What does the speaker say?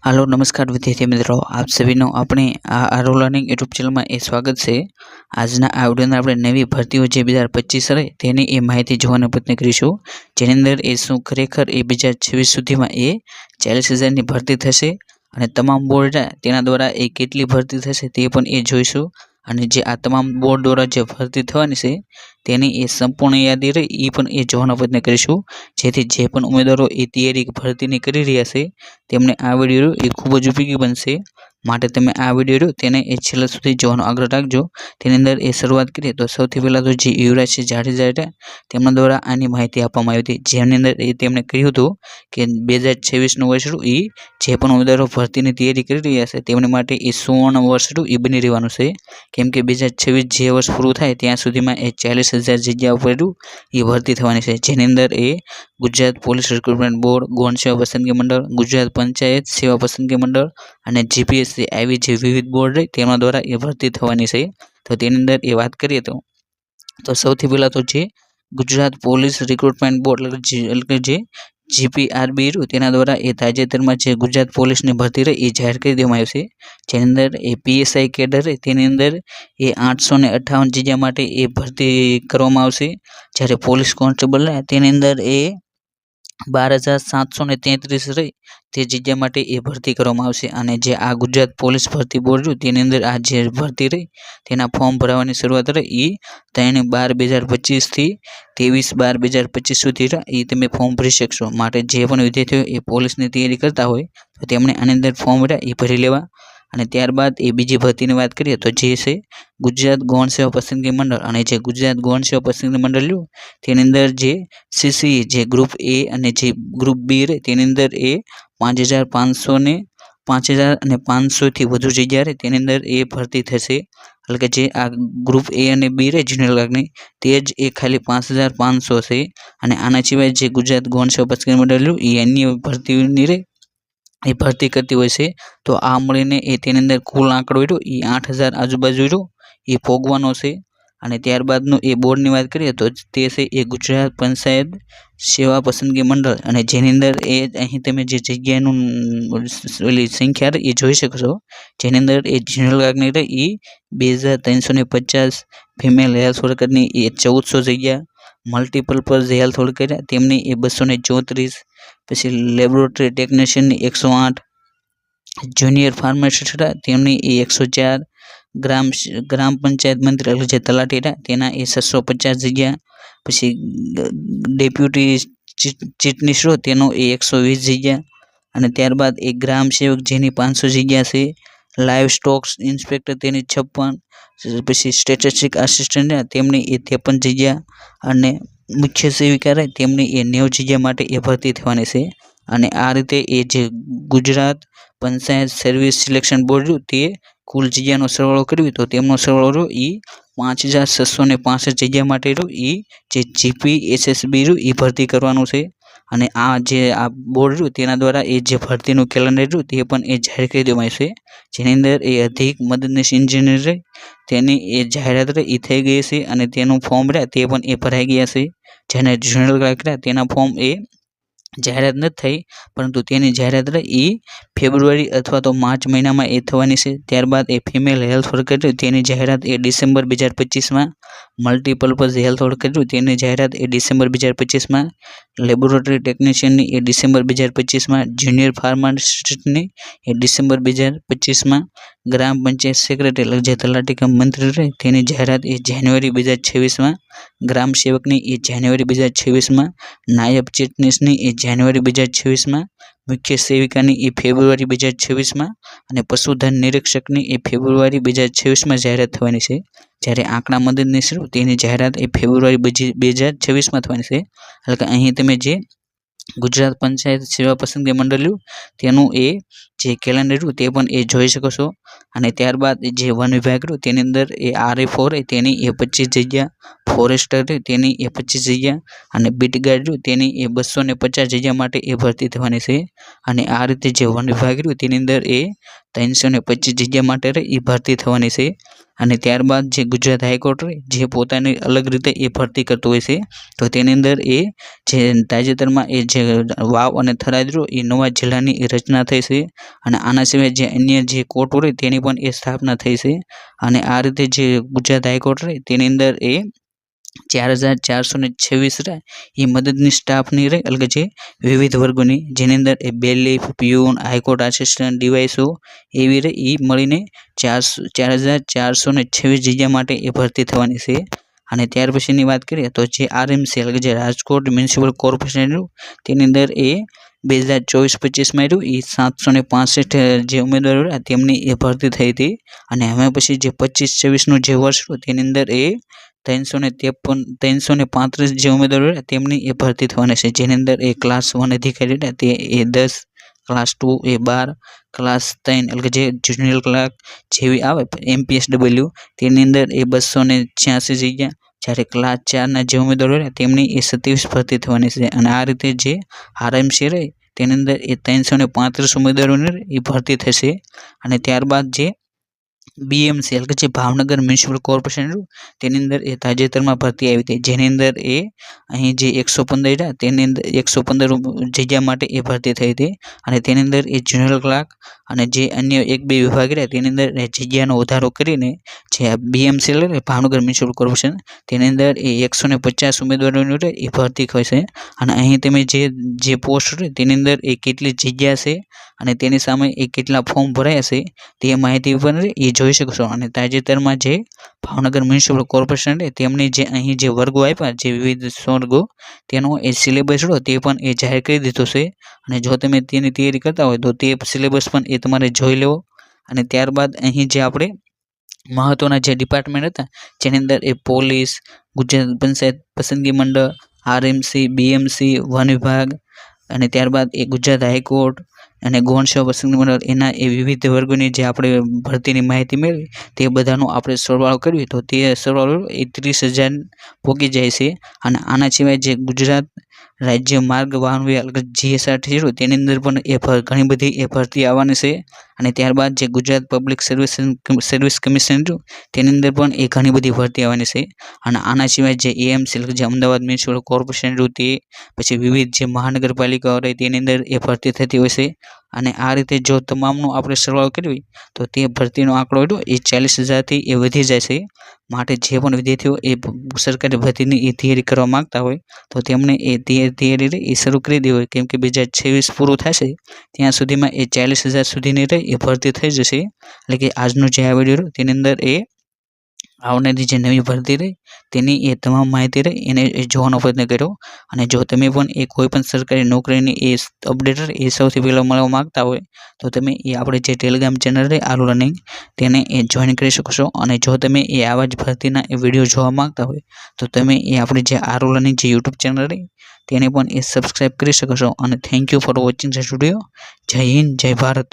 Hello नमस्कार विद्यार्थी मित्रों, आप सभी अपने आरो लर्निंग यूट्यूब चैनल में स्वागत है। आज आ विडियो में આપણે નવી ભરતીઓ જે 2025 રહે તેની એ માહિતી જોવાનો પ્રયત્ન કરીશું, જેની અંદર એ શું ખરેખર એ 2026 સુધીમાં એ 40,000ની ભરતી થશે અને તમામ બોર્ડ તેના દ્વારા એ કેટલી ભરતી થશે તે પણ એ જોઈશું અને જે આ તમામ બોર્ડ દ્વારા જે ભરતી થવાની છે તેની એ સંપૂર્ણ યાદી રહી એ પણ એ જોવાનો પ્રયત્ન કરીશું, જેથી જે પણ ઉમેદવારો એ તૈયારી ભરતીની કરી રહ્યા છે તેમને આ વિડિયો એ ખૂબ જ ઉપયોગી બનશે। માટે તમે આ વિડિયો તેને એ છેલ્લા સુધી જોવાનો આગ્રહ રાખજો। તેની અંદર એ શરૂઆત કરીએ તો સૌથી પહેલાં તો જે યુવરાજસિંહ જાડેજા હતા તેમના દ્વારા આની માહિતી આપવામાં આવી હતી, જેની અંદર એ તેમણે કહ્યું હતું કે 2026નું વર્ષ એ જે પણ ઉમેદવારો ભરતીની તૈયારી કરી રહ્યા છે તેમની માટે એ સુવર્ણ વર્ષ એ બની રહેવાનું છે, કેમ કે 2026 જે વર્ષ પૂરું થાય ત્યાં સુધીમાં એ 40,000 જગ્યા ઉપર એ ભરતી થવાની છે, જેની અંદર એ ગુજરાત પોલીસ રિક્રુટમેન્ટ બોર્ડ, ગૌણ સેવા પસંદગી મંડળ, ગુજરાત પંચાયત સેવા પસંદગી મંડળ અને જીપીએસસી આવી જે વિવિધ બોર્ડ તેના દ્વારા એ ભરતી થવાની છે। તો તેની અંદર એ વાત કરીએ તો સૌથી પહેલાં તો જે ગુજરાત પોલીસ રિક્રુટમેન્ટ બોર્ડ એટલે કે જે જીપીઆરબી તેના દ્વારા એ તાજેતરમાં જે ગુજરાત પોલીસની ભરતી રહી એ જાહેર કરી દેવામાં આવી છે, જેની અંદર એ પીએસઆઈ કેડર તેની અંદર એ 858 જગ્યા માટે એ ભરતી કરવામાં આવશે, જ્યારે પોલીસ કોન્સ્ટેબલ તેની અંદર એ 12,733 રહી તે જગ્યા માટે એ ભરતી કરવામાં આવશે અને જે આ ગુજરાત પોલીસ ભરતી બોર્ડ તેની અંદર આ જે ભરતી રહી તેના ફોર્મ ભરવાની શરૂઆત રહી એ 3/12/2025 થી 23/12/2025 સુધી એ તમે ફોર્મ ભરી શકશો। માટે જે પણ વિદ્યાર્થીઓ એ પોલીસની તૈયારી કરતા હોય તો તેમણે આની અંદર ફોર્મ એ ભરી લેવા। અને ત્યારબાદ એ બીજી ભરતીની વાત કરીએ તો જે છે ગુજરાત ગૌણ સેવા પસંદગી મંડળ અને જે ગુજરાત ગૌણ સેવા પસંદગી મંડળ તેની અંદર જે સીસી જે ગ્રુપ એ અને જે ગ્રુપ બી તેની અંદર એ 5,500થી વધુ જગ્યા તેની અંદર એ ભરતી થશે, એટલે કે જે આ ગ્રુપ એ અને બી જુનિયર ક્લાર્કની તે જ એ ખાલી 5,500 છે અને આના સિવાય જે ગુજરાત ગૌણ સેવા પસંદગી મંડળ એ અન્ય ભરતીઓની એ ભરતી કરતી હોય છે। તો આ મળીને એ તેની અંદર કુલ આંકડો એ 8,000 આજુબાજુ એ ભોગવાનો છે। અને ત્યારબાદનું એ બોર્ડની વાત કરીએ તો તે છે એ ગુજરાત પંચાયત સેવા પસંદગી મંડળ અને જેની અંદર એ અહીં તમે જે જગ્યાનું સંખ્યા એ જોઈ શકશો, જેની અંદર એ જનરલ ક્લાર્કની એ 2,350, ફિમેલ હેલ્થ વર્કરની એ 1,400 જગ્યા, મલ્ટીપર્પઝ હેલ્થ વર્કર તેમની એ 234, પછી લેબોરેટરી ટેકનિશિયનની 108, જુનિયર ફાર્માસિસ્ટ તેમની એ 104, ગ્રામ પંચાયત મંત્રી એટલે જે તલાટી તેના એ 650 જગ્યા, પછી ડેપ્યુટી ચીટનીસ તેનો એ 120 જગ્યા અને ત્યારબાદ એ ગ્રામ સેવક જેની 500 જગ્યા છે, લાઈવ સ્ટોક ઇન્સ્પેક્ટર તેની 56, પછી સ્ટેટિસ્ટિક આસિસ્ટન્ટ તેમની એ 53 જગ્યા અને મુખ્ય સેવિકા તેમની એ 90 જગ્યા માટે એ ભરતી થવાની છે। અને આ રીતે એ જે Gujarat panchayat service selection board તે કુલ જગ્યાનો સરવાળો કર્યો તો તેમનો સરવાળો એ 5,665 જગ્યા માટે એ જે જીપીએસએસબી એ ભરતી કરવાનું છે। અને આ જે આ બોર્ડ તેના દ્વારા એ જે ભરતીનું કેલેન્ડર તે પણ એ જાહેર કરી દેવામાં આવશે, જેની અંદર એ અધિક મદદનીશ એન્જિનિયર તેની એ જાહેરાત એ થઈ ગઈ છે અને તેનું ફોર્મ તે પણ એ ભરાઈ ગયા છે, જેને જનરલ ક્લાર્ક તેના ફોર્મ એ જાહેરાત નથી થઈ પરંતુ તેની જાહેરાત એ ફેબ્રુઆરી અથવા તો માર્ચ મહિનામાં એ થવાની છે। ત્યારબાદ એ ફિમેલ હેલ્થ વર્કર તેની જાહેરાત એ ડિસેમ્બર 2025માં, મલ્ટીપર્પઝ હેલ્થ વર્કર તેની જાહેરાત એ ડિસેમ્બર 2025માં, લેબોરેટરી ટેકનિશિયનની એ ડિસેમ્બર 2025માં, જુનિયર ફાર્માસિસ્ટની એ ડિસેમ્બર 2025માં, ગ્રામ પંચાયત સેક્રેટરી જે તલાટી કમ મંત્રી તેની જાહેરાત એ જાન્યુઆરી 2026માં, ગ્રામ સેવકની એ જાન્યુઆરી 2026માં, નાયબ ચીટનીસની એ જાન્યુઆરી 2026માં, મુખ્ય સેવિકાની એ ફેબ્રુઆરી 2026માં અને પશુધન નિરીક્ષકની એ ફેબ્રુઆરી 2026માં જાહેરાત થવાની છે, જ્યારે આંકડા મદદનીશ તેની જાહેરાત એ ફેબ્રુઆરી 2026માં થવાની છે। એટલે કે અહીં તમે જે ગુજરાત પંચાયત સેવા પસંદગી મંડળ તેનું એ જે કેલેન્ડર તે પણ એ જોઈ શકો છો। અને ત્યારબાદ જે વન વિભાગ તેની અંદર એ RA4 તેની એ 25 જગ્યા, ફોરેસ્ટર તેની એ 25 જગ્યા અને બીટ ગાર્ડ તેની એ 250 જગ્યા માટે એ ભરતી થવાની છે। અને આ રીતે જે વન વિભાગ તેની અંદર એ 325 જગ્યા માટે એ ભરતી થવાની છે। અને ત્યારબાદ જે ગુજરાત હાઈકોર્ટ જે પોતાની અલગ રીતે એ ભરતી કરતું હોય છે, તો તેની અંદર એ જે તાજેતરમાં એ જે વાવ અને થરાદ એ નવા જિલ્લાની રચના થઈ છે। અને આના સિવાય જે અન્ય જે કોર્ટ હોય તેની પણ એ સ્થાપના થઈ છે। અને આ રીતે જે ગુજરાત હાઈકોર્ટ તેની અંદર એ 4426 એ મદદની સ્ટાફની એટલે કે જે વિવિધ વર્ગોની, જેની અંદર એ બેલીફ, પ્યુન, હાઈકોર્ટ આસિસ્ટન્ટ, ડીવાયસો એવી એ મળીને 4426 જગ્યા માટે એ ભરતી થવાની છે। અને ત્યાર પછીની વાત કરીએ તો જે આરએમસી એટલે કે જે રાજકોટ મ્યુનિસિપલ કોર્પોરેશન તેની અંદર એ 2024-25માં એ 765 જે ઉમેદવારો તેમની એ ભરતી થઈ હતી। અને હવે પછી જે 25-26નું જે વર્ષ તેની અંદર એ 335 જે ઉમેદવારો તેમની એ ભરતી થવાની છે, જેની અંદર એ ક્લાસ 1 અધિકારી તે એ 10, ક્લાસ 2 એ 12, ક્લાસ 3 એટલે કે જે જુનિયર ક્લાર્ક જેવી આવે MPSW તેની અંદર એ 286 જગ્યા, જ્યારે ક્લાસ 4ના જે ઉમેદવારો તેમની એ 27 ભરતી થવાની છે। અને આ રીતે જે આરએમસી તેની અંદર એ 335 ઉમેદવારોની એ ભરતી થશે। અને ત્યારબાદ જે બીએમસી એટલે કે જે ભાવનગર મ્યુનિસિપલ કોર્પોરેશન તેની અંદર એ તાજેતરમાં ભરતી આવી હતી, જેની અંદર એ અહીં જે 115 તેની અંદર 115 જગ્યા માટે એ ભરતી થઈ હતી। અને તેની અંદર એ જનરલ ક્લાર્ક અને જે અન્ય 1-2 વિભાગ તેની અંદર જગ્યાનો વધારો કરીને જે બીએમસી એટલે ભાવનગર મ્યુનિસિપલ કોર્પોરેશન તેની અંદર એ 150 ઉમેદવારોની એ ભરતી થશે। અને અહીં તમે જે પોસ્ટ તેની અંદર એ કેટલી જગ્યા છે અને તેની સામે એ કેટલા ફોર્મ ભરાયા છે તે માહિતી પણ એ જોઈ શકશો। અને તાજેતરમાં જે ભાવનગર મ્યુનિસિપલ કોર્પોરેશન તેમની જે અહીં જે વર્ગો આપ્યા જે વિવિધ વર્ગો તેનો એ સિલેબસ તે પણ એ જાહેર કરી દીધો છે। અને જો તમે તેની તૈયારી કરતા હોય તો તે સિલેબસ પણ એ તમારે જોઈ લેવો। અને ત્યારબાદ અહીં જે આપણે મહત્વના જે ડિપાર્ટમેન્ટ હતા જેની અંદર એ પોલીસ, ગુજરાત પંચાયત પસંદગી મંડળ, આરએમસી, બીએમસી, વન વિભાગ અને ત્યારબાદ એ ગુજરાત હાઈકોર્ટ અને ગૌણ સેવા પસંદગી મંડળ એના એ વિવિધ વર્ગોની જે આપણે ભરતીની માહિતી મેળવી તે બધાનો આપણે સરવાળો કરીએ તો તે સરવાળો 30,000 પહોંચી જાય છે। અને આના સિવાય જે ગુજરાત રાજ્ય માર્ગ વાહન વ્યવહાર GSRTC તેની અંદર પણ એ ઘણી બધી એ ભરતી આવવાની છે। અને ત્યારબાદ જે ગુજરાત પબ્લિક સર્વિસ કમિશન તેની અંદર પણ એ ઘણી બધી ભરતી આવવાની છે। અને આના સિવાય જે એએમસી એટલે જે અમદાવાદ મ્યુનિસિપલ કોર્પોરેશન તે પછી વિવિધ જે મહાનગરપાલિકાઓ તેની અંદર એ ભરતી થતી હોય છે। અને આ રીતે જો તમામનો આપણે સરવાળો કરવી તો તે ભરતીનો આંકડો એ 40,000થી એ વધી જાય છે। માટે જે પણ વિદ્યાર્થીઓ એ સરકારી ભરતીની એ તૈયારી કરવા માંગતા હોય તો તેમને એ તૈયારી એ શરૂ કરી દેવી હોય, કેમ કે 2026 પૂરું થશે ત્યાં સુધીમાં એ 40,000 સુધીની એ ભરતી થઈ જશે। એટલે કે આજનો જે આ વિડીયો તેની અંદર એ આવનારી જે નવી ભરતી તેની એ તમામ માહિતી એને જોવાનો પ્રયત્ન કર્યો। અને જો તમે પણ એ કોઈ પણ સરકારી નોકરીની એ અપડેટ એ સૌથી પહેલાં મળવા માંગતા હોય તો તમે એ આપણે જે ટેલિગ્રામ ચેનલ આરુ લર્નિંગ તેને એ જોઈન કરી શકો છો। અને જો તમે એ આવા જ ભરતીના એ વિડીયો જોવા માંગતા હોય તો તમે એ આપણી જે આરુ લર્નિંગ જે યુટ્યુબ ચેનલ તેને પણ એ સબસ્ક્રાઈબ કરી શકો છો। અને thank you for watching this video. જય હિન્દ, જય ભારત।